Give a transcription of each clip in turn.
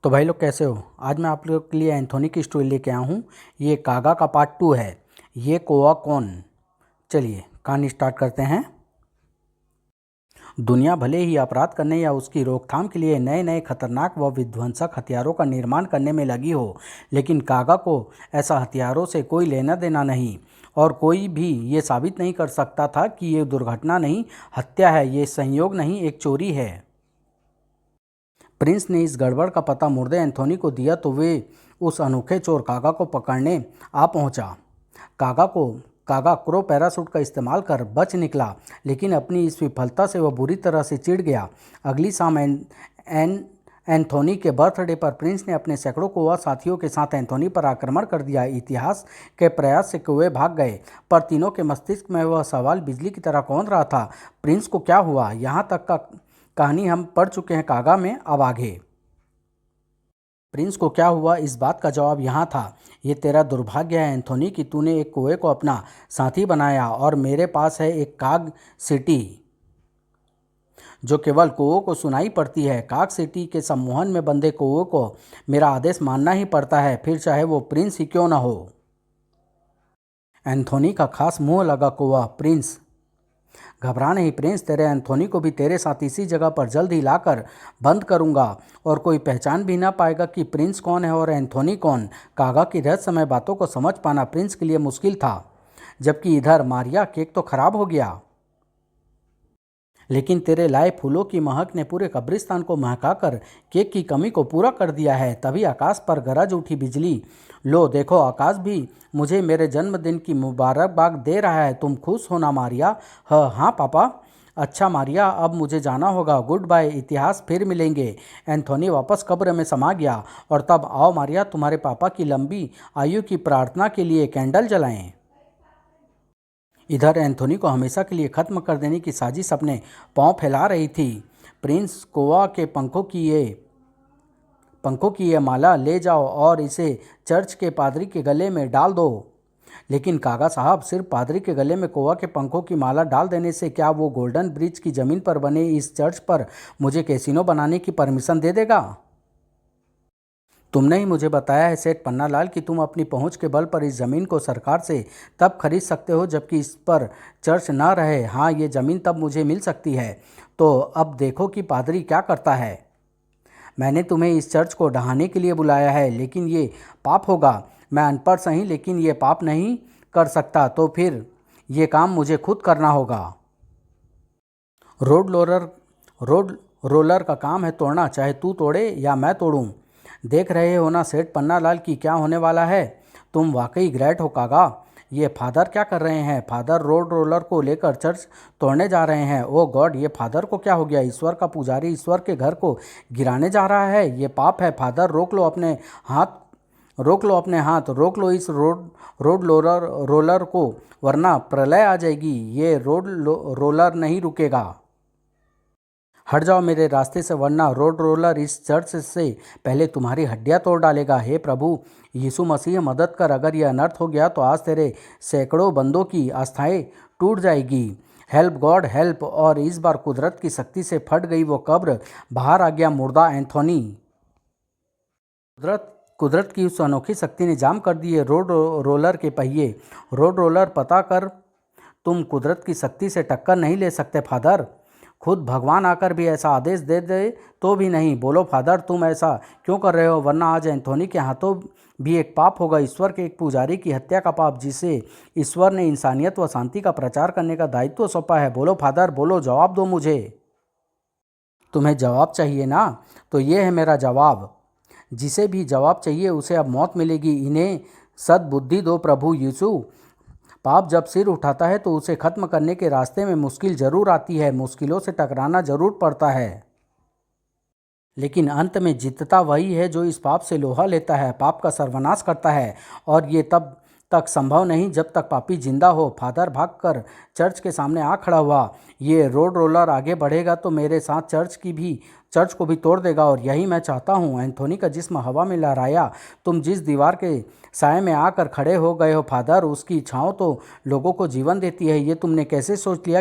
तो भाई लोग कैसे हो। आज मैं आप लोगों के लिए एंथोनी की स्टोरी लेके आया हूँ। ये कागा का पार्ट 2 है। ये कोआ कौन। चलिए कहानी स्टार्ट करते हैं। दुनिया भले ही अपराध करने या उसकी रोकथाम के लिए नए नए खतरनाक व विध्वंसक हथियारों का निर्माण करने में लगी हो, लेकिन कागा को ऐसा हथियारों से कोई लेना देना नहीं और कोई भी ये साबित नहीं कर सकता था कि ये दुर्घटना नहीं, हत्या है। ये संयोग नहीं, एक चोरी है। प्रिंस ने इस गड़बड़ का पता मुर्दे एंथोनी को दिया तो वे उस अनोखे चोर कागा को पकड़ने आ पहुंचा। कागा को कागा क्रो पैरासूट का इस्तेमाल कर बच निकला, लेकिन अपनी इस विफलता से वह बुरी तरह से चिढ़ गया। अगली शाम एंथोनी के बर्थडे पर प्रिंस ने अपने सैकड़ों कोआ साथियों के साथ एंथोनी पर आक्रमण कर दिया। इतिहास के प्रयास से कौवे भाग गए, पर तीनों के मस्तिष्क में वह सवाल बिजली की तरह कौंध रहा था, प्रिंस को क्या हुआ। यहाँ तक का कहानी हम पढ़ चुके हैं कागा में, अब आगे प्रिंस को क्या हुआ, इस बात का जवाब यहाँ था। ये तेरा दुर्भाग्य है एंथोनी कि तूने एक कौवे को अपना साथी बनाया और मेरे पास है एक काग सिटी जो केवल कौवों को सुनाई पड़ती है। काग सिटी के सम्मोहन में बंधे कौवों को मेरा आदेश मानना ही पड़ता है, फिर चाहे वो प्रिंस ही क्यों न हो। एंथोनी का खास मुंह लगा कौवा। प्रिंस घबरा नहीं प्रिंस, तेरे एंथोनी को भी तेरे साथ इसी जगह पर जल्द ही लाकर बंद करूंगा और कोई पहचान भी ना पाएगा कि प्रिंस कौन है और एंथोनी कौन। कागा की रहस्यमय बातों को समझ पाना प्रिंस के लिए मुश्किल था। जबकि इधर मारिया केक तो खराब हो गया, लेकिन तेरे लाए फूलों की महक ने पूरे कब्रिस्तान को महकाकर केक की कमी को पूरा कर दिया है। तभी आकाश पर गरज उठी बिजली। लो देखो, आकाश भी मुझे मेरे जन्मदिन की मुबारकबाद दे रहा है। तुम खुश हो ना मारिया। हाँ पापा। अच्छा मारिया, अब मुझे जाना होगा। गुड बाय, इतिहास फिर मिलेंगे। एंथोनी वापस कब्र में समा गया। और तब आओ मारिया, तुम्हारे पापा की लंबी आयु की प्रार्थना के लिए कैंडल जलाएं। इधर एंथोनी को हमेशा के लिए खत्म कर देने की साजिश अपने पांव फैला रही थी। प्रिंस कोआ के पंखों की ये माला ले जाओ और इसे चर्च के पादरी के गले में डाल दो। लेकिन कागा साहब, सिर्फ पादरी के गले में कौवा के पंखों की माला डाल देने से क्या वो गोल्डन ब्रिज की जमीन पर बने इस चर्च पर मुझे कैसीनो बनाने की परमिशन दे देगा? तुमने ही मुझे बताया है सेठ पन्नालाल कि तुम अपनी पहुंच के बल पर इस ज़मीन को सरकार से तब खरीद सकते हो जबकि इस पर चर्च ना रहे। हाँ, ये ज़मीन तब मुझे मिल सकती है। तो अब देखो कि पादरी क्या करता है। मैंने तुम्हें इस चर्च को ढहाने के लिए बुलाया है, लेकिन ये पाप होगा। मैं अनपढ़ सही, लेकिन ये पाप नहीं कर सकता, तो फिर ये काम मुझे खुद करना होगा। रोड रोलर रोड रोलर का काम है तोड़ना, चाहे तू तोड़े या मैं तोड़ूं। देख रहे हो ना सेठ पन्नालाल की क्या होने वाला है। तुम वाकई ग्रेट हो कागा। ये फादर क्या कर रहे हैं? फादर रोड रोलर को लेकर चर्च तोड़ने जा रहे हैं। ओह गॉड, ये फादर को क्या हो गया? ईश्वर का पुजारी ईश्वर के घर को गिराने जा रहा है। ये पाप है। फादर रोक लो अपने हाथ, रोक लो अपने हाथ, रोक लो इस रोड रोलर को, वरना प्रलय आ जाएगी। ये रोलर नहीं रुकेगा। हट जाओ मेरे रास्ते से, वरना रोड रोलर इस चर्च से पहले तुम्हारी हड्डियां तोड़ डालेगा। हे प्रभु यीशु मसीह, मदद कर। अगर यह अनर्थ हो गया तो आज तेरे सैकड़ों बंदों की आस्थाएं टूट जाएगी। Help God help. और इस बार कुदरत की शक्ति से फट गई वो कब्र, बाहर आ गया मुर्दा एंथोनी। कुदरत की उस अनोखी शक्ति ने जाम कर दिए रोड रोलर के पहिए। रोड रोलर, पता कर, तुम कुदरत की शक्ति से टक्कर नहीं ले सकते फादर। खुद भगवान आकर भी ऐसा आदेश दे दे तो भी नहीं। बोलो फादर, तुम ऐसा क्यों कर रहे हो? वरना आज एंथोनी के हाथों भी एक पाप होगा, ईश्वर के एक पुजारी की हत्या का पाप, जिसे ईश्वर ने इंसानियत व शांति का प्रचार करने का दायित्व सौंपा है। बोलो फादर, बोलो, जवाब दो मुझे। तुम्हें जवाब चाहिए ना, तो ये है मेरा जवाब। जिसे भी जवाब चाहिए उसे अब मौत मिलेगी। इन्हें सद्बुद्धि दो प्रभु यीशु। पाप जब सिर उठाता है तो उसे खत्म करने के रास्ते में मुश्किल जरूर आती है, मुश्किलों से टकराना जरूर पड़ता है, लेकिन अंत में जीतता वही है जो इस पाप से लोहा लेता है, पाप का सर्वनाश करता है। और ये तब तक संभव नहीं जब तक पापी जिंदा हो। फादर भागकर चर्च के सामने आ खड़ा हुआ। ये रोड रोलर आगे बढ़ेगा तो मेरे साथ चर्च को भी तोड़ देगा, और यही मैं चाहता हूँ। एंथोनी का जिस्म हवा में लहराया। तुम जिस दीवार के साए में आकर खड़े हो गए हो फादर, उसकी छाँव तो लोगों को जीवन देती है। ये तुमने कैसे सोच लिया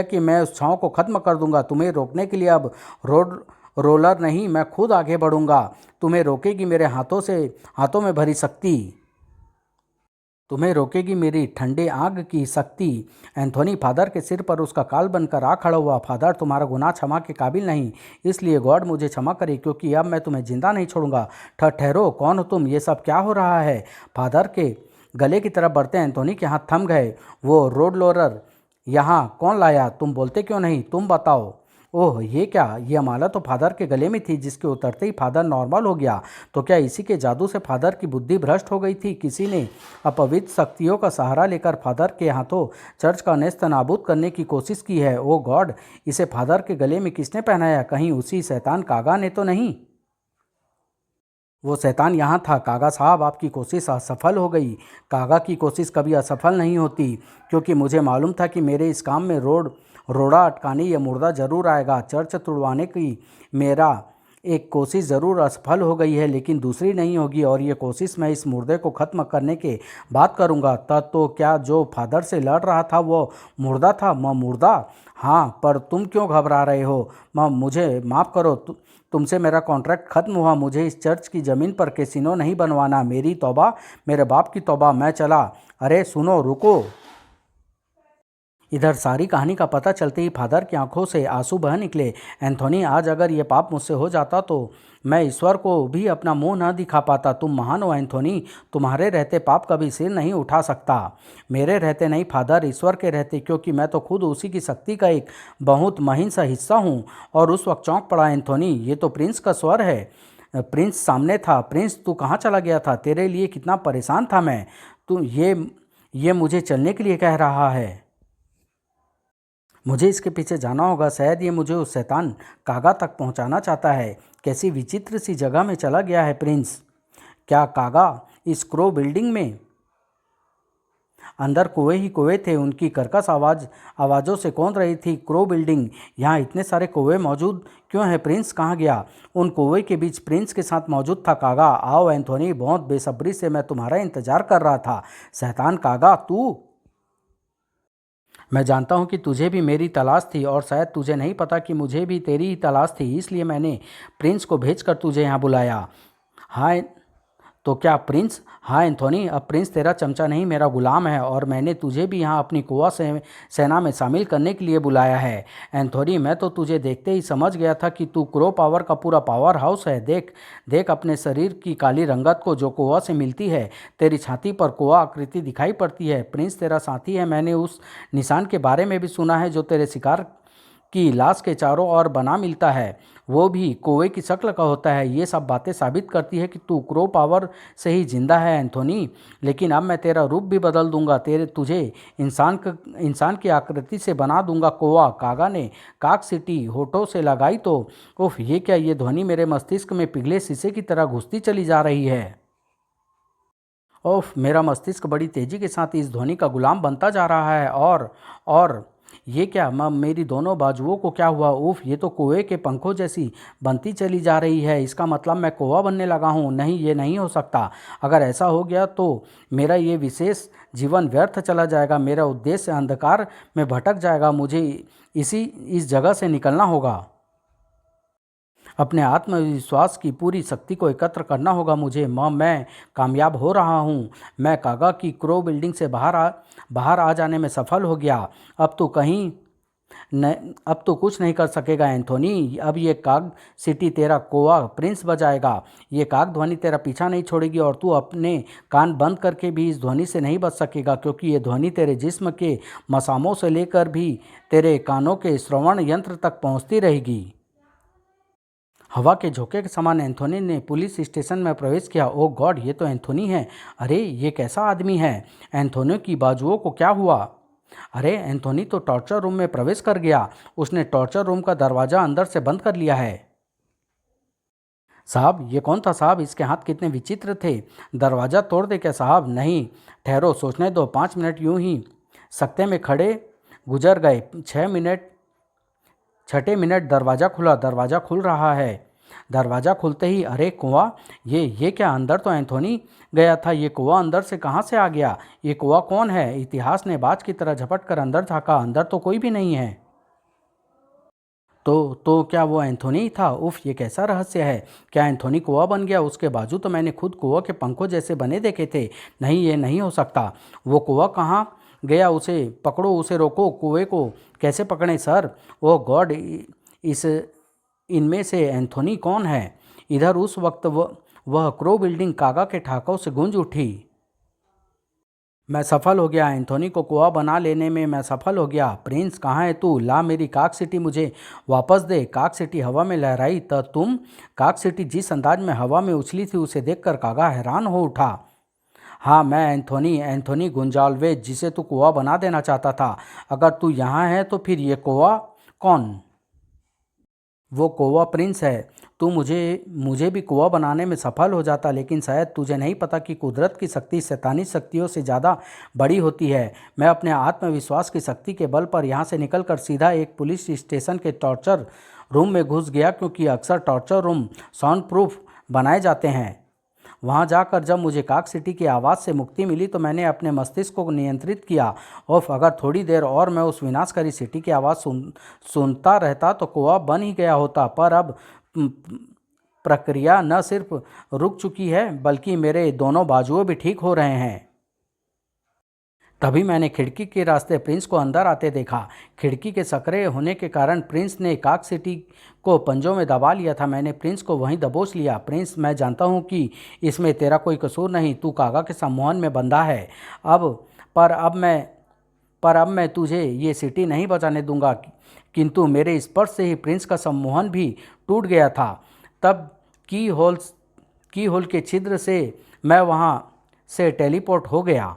कि मैं उस छाँव को ख़त्म कर दूंगा? तुम्हें रोकने के लिए अब रोड रोलर नहीं, मैं खुद आगे बढ़ूंगा। तुम्हें रोकेगी मेरे हाथों में भरी शक्ति। तुम्हें रोकेगी मेरी ठंडे आग की शक्ति। एंथोनी फादर के सिर पर उसका काल बनकर आ खड़ा हुआ। फादर, तुम्हारा गुनाह क्षमा के काबिल नहीं, इसलिए गॉड मुझे क्षमा करे, क्योंकि अब मैं तुम्हें जिंदा नहीं छोड़ूंगा। ठहरो, कौन हो तुम? ये सब क्या हो रहा है? फादर के गले की तरफ बढ़ते एंथोनी के हाथ थम गए। वो रोड रोलर यहाँ कौन लाया? तुम बोलते क्यों नहीं? तुम बताओ। ओह, ये क्या? ये माला तो फादर के गले में थी, जिसके उतरते ही फादर नॉर्मल हो गया। तो क्या इसी के जादू से फादर की बुद्धि भ्रष्ट हो गई थी? किसी ने अपवित्र शक्तियों का सहारा लेकर फादर के हाथों चर्च का नेस्त नाबूद करने की कोशिश की है। ओ गॉड, इसे फादर के गले में किसने पहनाया? कहीं उसी शैतान कागा ने तो नहीं? वो शैतान यहाँ था। कागा साहब, आपकी कोशिश असफल हो गई। कागा की कोशिश कभी असफल नहीं होती, क्योंकि मुझे मालूम था कि मेरे इस काम में रोड़ा अटकाने या मुर्दा जरूर आएगा। चर्च तुड़वाने की मेरा एक कोशिश ज़रूर असफल हो गई है, लेकिन दूसरी नहीं होगी, और ये कोशिश मैं इस मुर्दे को ख़त्म करने के बाद करूँगा। तब तो क्या जो फादर से लड़ रहा था वो मुर्दा था? मैं मुर्दा? हाँ, पर तुम क्यों घबरा रहे हो? मुझे माफ़ करो, तुमसे मेरा कॉन्ट्रैक्ट ख़त्म हुआ। मुझे इस चर्च की ज़मीन पर कैसीनो नहीं बनवाना। मेरी तौबा, मेरे बाप की तौबा, मैं चला। अरे सुनो, रुको। इधर सारी कहानी का पता चलते ही फादर की आंखों से आंसू बह निकले। एंथोनी, आज अगर ये पाप मुझसे हो जाता तो मैं ईश्वर को भी अपना मुंह न दिखा पाता। तुम महान हो एंथोनी, तुम्हारे रहते पाप कभी सिर नहीं उठा सकता। मेरे रहते नहीं फादर, ईश्वर के रहते, क्योंकि मैं तो खुद उसी की शक्ति का एक बहुत महीन सा हिस्सा हूँ। और उस वक्त चौंक पड़ा एंथोनी, ये तो प्रिंस का स्वर है। प्रिंस सामने था। प्रिंस, तू कहाँ चला गया था? तेरे लिए कितना परेशान था मैं। तू ये मुझे चलने के लिए कह रहा है? मुझे इसके पीछे जाना होगा। शायद ये मुझे उस शैतान कागा तक पहुंचाना चाहता है। कैसी विचित्र सी जगह में चला गया है प्रिंस। क्या कागा इस क्रो बिल्डिंग में? अंदर कुएं ही कुएं थे। उनकी कर्कश आवाज़ों से कौंध रही थी क्रो बिल्डिंग। यहाँ इतने सारे कुएं मौजूद क्यों हैं? प्रिंस कहाँ गया? उन कुएं के बीच प्रिंस के साथ मौजूद था कागा। आओ एंथोनी, बहुत बेसब्री से मैं तुम्हारा इंतजार कर रहा था। शैतान कागा, तू? मैं जानता हूँ कि तुझे भी मेरी तलाश थी, और शायद तुझे नहीं पता कि मुझे भी तेरी ही तलाश थी, इसलिए मैंने प्रिंस को भेजकर तुझे यहाँ बुलाया। हाँ, तो क्या प्रिंस? हाँ एंथोनी, अब प्रिंस तेरा चमचा नहीं, मेरा गुलाम है, और मैंने तुझे भी यहाँ अपनी कुआ से सेना में शामिल करने के लिए बुलाया है। एंथोनी, मैं तो तुझे देखते ही समझ गया था कि तू क्रो पावर का पूरा पावर हाउस है। देख देख अपने शरीर की काली रंगत को जो कुआ से मिलती है। तेरी छाती पर कुआ आकृति दिखाई पड़ती है। प्रिंस तेरा साथी है। मैंने उस निशान के बारे में भी सुना है जो तेरे शिकार की लाश के चारों ओर बना मिलता है, वो भी कौवे की शक्ल का होता है। ये सब बातें साबित करती है कि तू क्रो पावर से ही जिंदा है एंथोनी। लेकिन अब मैं तेरा रूप भी बदल दूंगा। तुझे इंसान की आकृति से बना दूंगा। कौवा कागा ने काक सिटी होठों से लगाई तो उफ, ये क्या? ये ध्वनि मेरे मस्तिष्क में पिघले शीशे की तरह घुसती चली जा रही है। ओफ, मेरा मस्तिष्क बड़ी तेजी के साथ इस ध्वनि का गुलाम बनता जा रहा है। और ये क्या? मेरी दोनों बाजुओं को क्या हुआ? उफ, ये तो कौवे के पंखों जैसी बनती चली जा रही है। इसका मतलब मैं कौवा बनने लगा हूँ? नहीं, ये नहीं हो सकता। अगर ऐसा हो गया तो मेरा ये विशेष जीवन व्यर्थ चला जाएगा। मेरा उद्देश्य अंधकार में भटक जाएगा। मुझे इस जगह से निकलना होगा। अपने आत्मविश्वास की पूरी शक्ति को एकत्र करना होगा मुझे। मैं कामयाब हो रहा हूँ। मैं कागा की क्रो बिल्डिंग से बाहर आ जाने में सफल हो गया। अब तो कहीं न अब तो कुछ नहीं कर सकेगा एंथोनी। अब ये काग सिटी तेरा कोवा प्रिंस बजाएगा। ये काग ध्वनि तेरा पीछा नहीं छोड़ेगी, और तू अपने कान बंद करके भी इस ध्वनि से नहीं बच सकेगा, क्योंकि ये ध्वनि तेरे जिस्म के मसामों से लेकर भी तेरे कानों के श्रवण यंत्र तक पहुँचती रहेगी। हवा के झोंके के समान एंथोनी ने पुलिस स्टेशन में प्रवेश किया। ओह गॉड, ये तो एंथोनी है। अरे ये कैसा आदमी है? एंथोनी की बाजुओं को क्या हुआ? अरे एंथोनी तो टॉर्चर रूम में प्रवेश कर गया। उसने टॉर्चर रूम का दरवाज़ा अंदर से बंद कर लिया है। साहब, ये कौन था साहब? इसके हाथ कितने विचित्र थे। दरवाज़ा तोड़ दे क्या साहब? नहीं, ठहरो, सोचने दो। 5 मिनट यूं ही सकते में खड़े गुजर गए। 6 मिनट, छठे मिनट दरवाज़ा खुला। दरवाज़ा खुल रहा है। दरवाज़ा खुलते ही अरे कुआं, ये क्या? अंदर तो एंथोनी गया था। ये कुआं अंदर से कहाँ से आ गया? ये कुआं कौन है? इतिहास ने बाज की तरह झपट कर अंदर झाँका। अंदर तो कोई भी नहीं है। तो क्या वो एंथोनी ही था? उफ, ये कैसा रहस्य है? क्या एंथोनी कौवा बन गया? उसके बाजू तो मैंने खुद कौवा के पंखों जैसे बने देखे थे। नहीं, ये नहीं हो सकता। वो कौवा कहाँ गया? उसे पकड़ो, उसे रोको। कौवे को कैसे पकड़ें सर? ओह गॉड, इस इनमें से एंथोनी कौन है? इधर उस वक्त वह क्रो बिल्डिंग कागा के ठहाकों से गूंज उठी। मैं सफल हो गया, एंथोनी को कुआं बना लेने में मैं सफल हो गया। प्रिंस कहाँ है तू? ला मेरी काक सिटी मुझे वापस दे। काक सिटी हवा में लहराई तो तुम। काक सिटी जिस अंदाज में हवा में उछली थी उसे देखकर कागा हैरान हो उठा। हाँ, मैं एंथोनी, एंथोनी गुंजाल्वेज, जिसे तू कुआं बना देना चाहता था। अगर तू यहाँ है तो फिर ये कुआं कौन? वो कौवा प्रिंस है। तू मुझे मुझे भी कौवा बनाने में सफल हो जाता, लेकिन शायद तुझे नहीं पता कि कुदरत की शक्ति शैतानी शक्तियों से ज़्यादा बड़ी होती है। मैं अपने आत्मविश्वास की शक्ति के बल पर यहाँ से निकलकर सीधा एक पुलिस स्टेशन के टॉर्चर रूम में घुस गया, क्योंकि अक्सर टॉर्चर रूम साउंड प्रूफ बनाए जाते हैं। वहां जाकर जब मुझे काक सिटी की आवाज़ से मुक्ति मिली तो मैंने अपने मस्तिष्क को नियंत्रित किया। और अगर थोड़ी देर और मैं उस विनाशकारी सिटी की आवाज़ सुनता रहता तो कौवा बन ही गया होता। पर अब प्रक्रिया न सिर्फ रुक चुकी है, बल्कि मेरे दोनों बाजुओं भी ठीक हो रहे हैं। तभी मैंने खिड़की के रास्ते प्रिंस को अंदर आते देखा। खिड़की के सकरे होने के कारण प्रिंस ने काक सिटी को पंजों में दबा लिया था। मैंने प्रिंस को वहीं दबोच लिया। प्रिंस, मैं जानता हूँ कि इसमें तेरा कोई कसूर नहीं। तू कागा के सम्मोहन में बंधा है। अब पर अब मैं तुझे ये सिटी नहीं बचाने दूंगा। किंतु मेरे स्पर्श से ही प्रिंस का सम्मोहन भी टूट गया था। तब की होल के छिद्र से मैं वहाँ से टेलीपोर्ट हो गया।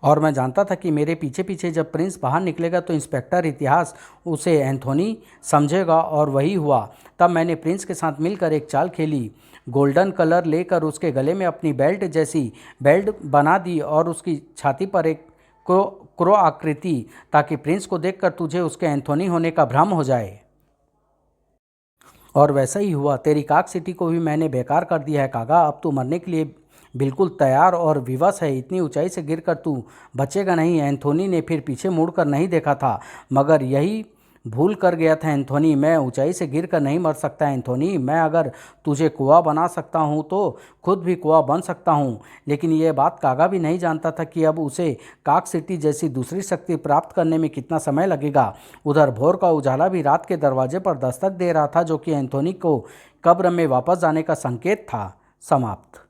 और मैं जानता था कि मेरे पीछे पीछे जब प्रिंस बाहर निकलेगा तो इंस्पेक्टर इतिहास उसे एंथोनी समझेगा, और वही हुआ। तब मैंने प्रिंस के साथ मिलकर एक चाल खेली। गोल्डन कलर लेकर उसके गले में अपनी बेल्ट जैसी बेल्ट बना दी और उसकी छाती पर एक क्रो आकृति, ताकि प्रिंस को देखकर तुझे उसके एंथोनी होने का भ्रम हो जाए। और वैसा ही हुआ। तेरी काक सिटी को भी मैंने बेकार कर दिया है कागा। अब तू मरने के लिए बिल्कुल तैयार और विवश है। इतनी ऊंचाई से गिरकर तू बचेगा नहीं। एंथोनी ने फिर पीछे मुड़कर नहीं देखा था, मगर यही भूल कर गया था। एंथोनी, मैं ऊंचाई से गिरकर नहीं मर सकता एंथोनी। मैं अगर तुझे कुआं बना सकता हूँ तो खुद भी कुआं बन सकता हूँ। लेकिन यह बात कागा भी नहीं जानता था कि अब उसे काक सिटी जैसी दूसरी शक्ति प्राप्त करने में कितना समय लगेगा। उधर भोर का उजाला भी रात के दरवाजे पर दस्तक दे रहा था, जो कि एंथोनी को कब्र में वापस जाने का संकेत था। समाप्त।